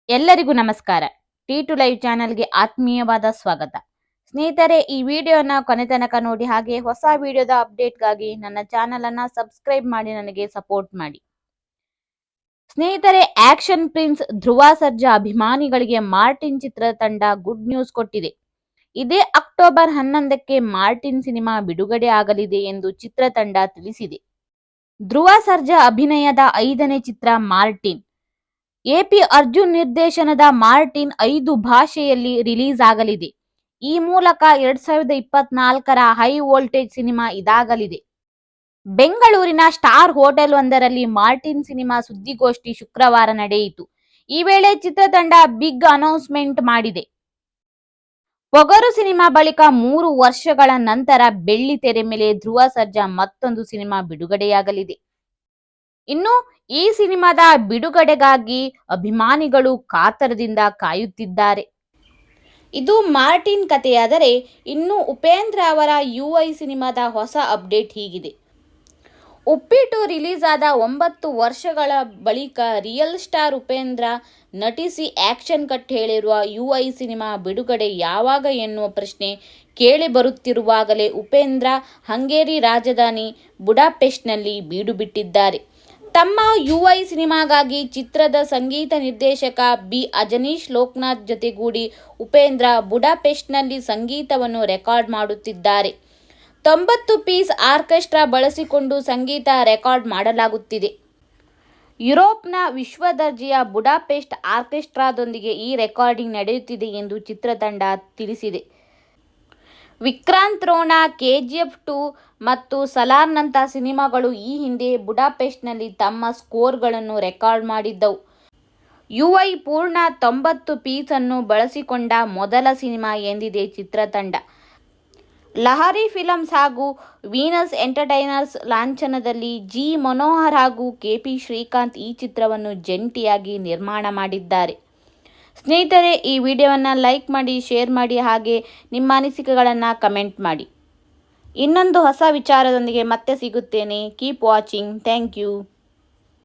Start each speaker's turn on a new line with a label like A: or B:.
A: ಎಲ್ಲರಿಗೂ ನಮಸ್ಕಾರ. T two live ಚಾನೆಲ್ಗೆ ಆತ್ಮೀಯವಾದ ಸ್ವಾಗತ. ಸ್ನೇಹಿತರೆ, ಈ ವಿಡಿಯೋನ ಕೊನೆ ತನಕ ನೋಡಿ, ಹಾಗೆ ಹೊಸ ವಿಡಿಯೋದ ಅಪ್ಡೇಟ್ಗಾಗಿ ನನ್ನ ಚಾನೆಲ್ ಅನ್ನ ಸಬ್ಸ್ಕ್ರೈಬ್ ಮಾಡಿ ನನಗೆ ಸಪೋರ್ಟ್ ಮಾಡಿ. ಸ್ನೇಹಿತರೆ, ಆಕ್ಷನ್ ಪ್ರಿನ್ಸ್ ಧ್ರುವ ಸರ್ಜಾ ಅಭಿಮಾನಿಗಳಿಗೆ ಮಾರ್ಟಿನ್ ಚಿತ್ರದ ತಂಡ ಗುಡ್ ನ್ಯೂಸ್ ಕೊಟ್ಟಿದೆ. ಇದೇ ಅಕ್ಟೋಬರ್ 11ಕ್ಕೆ ಮಾರ್ಟಿನ್ ಸಿನಿಮಾ ಬಿಡುಗಡೆ ಆಗಲಿದೆ ಎಂದು ಚಿತ್ರತಂಡ ತಿಳಿಸಿದೆ. ಧ್ರುವ ಸರ್ಜಾ ಅಭಿನಯದ 5ನೇ ಚಿತ್ರ ಮಾರ್ಟಿನ್. ಎಪಿ ಅರ್ಜುನ್ ನಿರ್ದೇಶನದ ಮಾರ್ಟಿನ್ 5 ಭಾಷೆಯಲ್ಲಿ ರಿಲೀಸ್ ಆಗಲಿದೆ. ಈ ಮೂಲಕ 2024ರ ಹೈ ವೋಲ್ಟೇಜ್ ಸಿನಿಮಾ ಇದಾಗಲಿದೆ. ಬೆಂಗಳೂರಿನ ಸ್ಟಾರ್ ಹೋಟೆಲ್ ಒಂದರಲ್ಲಿ ಮಾರ್ಟಿನ್ ಸಿನಿಮಾ ಸುದ್ದಿಗೋಷ್ಠಿ ಶುಕ್ರವಾರ ನಡೆಯಿತು. ಈ ವೇಳೆ ಚಿತ್ರತಂಡ ಬಿಗ್ ಅನೌನ್ಸ್ಮೆಂಟ್ ಮಾಡಿದೆ. ಪೊಗರು ಸಿನಿಮಾ ಬಳಿಕ 3 ವರ್ಷಗಳ ನಂತರ ಬೆಳ್ಳಿ ತೆರೆ ಮೇಲೆ ಧ್ರುವ ಸರ್ಜಾ ಮತ್ತೊಂದು ಸಿನಿಮಾ ಬಿಡುಗಡೆಯಾಗಲಿದೆ. ಇನ್ನು ಈ ಸಿನಿಮಾದ ಬಿಡುಗಡೆಗಾಗಿ ಅಭಿಮಾನಿಗಳು ಕಾತರದಿಂದ ಕಾಯುತ್ತಿದ್ದಾರೆ. ಇದು ಮಾರ್ಟಿನ್ ಕಥೆಯಾದರೆ, ಇನ್ನು ಉಪೇಂದ್ರ ಅವರ ಯುಐ ಸಿನಿಮಾದ ಹೊಸ ಅಪ್ಡೇಟ್ ಹೀಗಿದೆ. ಉಪ್ಪಿಟ್ಟು ರಿಲೀಸ್ ಆದ 9 ವರ್ಷಗಳ ಬಳಿಕ ರಿಯಲ್ ಸ್ಟಾರ್ ಉಪೇಂದ್ರ ನಟಿಸಿ ಆಕ್ಷನ್ ಕಟ್ ಹೇಳಿರುವ ಯುಐ ಸಿನಿಮಾ ಬಿಡುಗಡೆ ಯಾವಾಗ ಎನ್ನುವ ಪ್ರಶ್ನೆ ಕೇಳಿ ಬರುತ್ತಿರುವಾಗಲೇ ಉಪೇಂದ್ರ ಹಂಗೇರಿ ರಾಜಧಾನಿ ಬುಡಾಪೆಸ್ಟ್ನಲ್ಲಿ ಬೀಡು ಬಿಟ್ಟಿದ್ದಾರೆ. ತಮ್ಮ ಯುಐ ಸಿನಿಮಾಗಾಗಿ ಚಿತ್ರದ ಸಂಗೀತ ನಿರ್ದೇಶಕ ಬಿ ಅಜನೀಶ್ ಲೋಕನಾಥ್ ಜೊತೆಗೂಡಿ ಉಪೇಂದ್ರ ಬುಡಾಪೆಸ್ಟ್ನಲ್ಲಿ ಸಂಗೀತವನ್ನು ರೆಕಾರ್ಡ್ ಮಾಡುತ್ತಿದ್ದಾರೆ. 90 ಪೀಸ್ ಆರ್ಕೆಸ್ಟ್ರಾ ಬಳಸಿಕೊಂಡು ಸಂಗೀತ ರೆಕಾರ್ಡ್ ಮಾಡಲಾಗುತ್ತಿದೆ. ಯುರೋಪ್ನ ವಿಶ್ವದರ್ಜೆಯ ಬುಡಾಪೆಸ್ಟ್ ಆರ್ಕೆಸ್ಟ್ರಾದೊಂದಿಗೆ ಈ ರೆಕಾರ್ಡಿಂಗ್ ನಡೆಯುತ್ತಿದೆ ಎಂದು ಚಿತ್ರತಂಡ ತಿಳಿಸಿದೆ. ವಿಕ್ರಾಂತ್ ರೋಣ, ಕೆಜಿಎಫ್ 2 ಮತ್ತು ಸಲಾರ್ನಂಥ ಸಿನಿಮಾಗಳು ಈ ಹಿಂದೆ ಬುಡಾಪೆಸ್ಟ್ನಲ್ಲಿ ತಮ್ಮ ಸ್ಕೋರ್ಗಳನ್ನು ರೆಕಾರ್ಡ್ ಮಾಡಿದ್ದವು. ಯುಐ ಪೂರ್ಣ 90 ಪೀಸನ್ನು ಬಳಸಿಕೊಂಡ ಮೊದಲ ಸಿನಿಮಾ ಎಂದಿದೆ ಚಿತ್ರತಂಡ. ಲಹರಿ ಫಿಲಮ್ಸ್ ಹಾಗೂ ವೀನಸ್ ಎಂಟರ್ಟೈನರ್ಸ್ ಲಾಂಛನದಲ್ಲಿ ಜಿ ಮನೋಹರ್ ಹಾಗೂ ಕೆಪಿ ಶ್ರೀಕಾಂತ್ ಈ ಚಿತ್ರವನ್ನು ಜಂಟಿಯಾಗಿ ನಿರ್ಮಾಣ ಮಾಡಿದ್ದಾರೆ. ಸ್ನೇಹಿತರೆ, ಈ ವಿಡಿಯೋವನ್ನು ಲೈಕ್ ಮಾಡಿ, ಶೇರ್ ಮಾಡಿ, ಹಾಗೆ ನಿಮ್ಮ ಅನಿಸಿಕೆಗಳನ್ನು ಕಮೆಂಟ್ ಮಾಡಿ. ಇನ್ನೊಂದು ಹೊಸ ವಿಚಾರದೊಂದಿಗೆ ಮತ್ತೆ ಸಿಗುತ್ತೇನೆ. Keep watching. Thank you.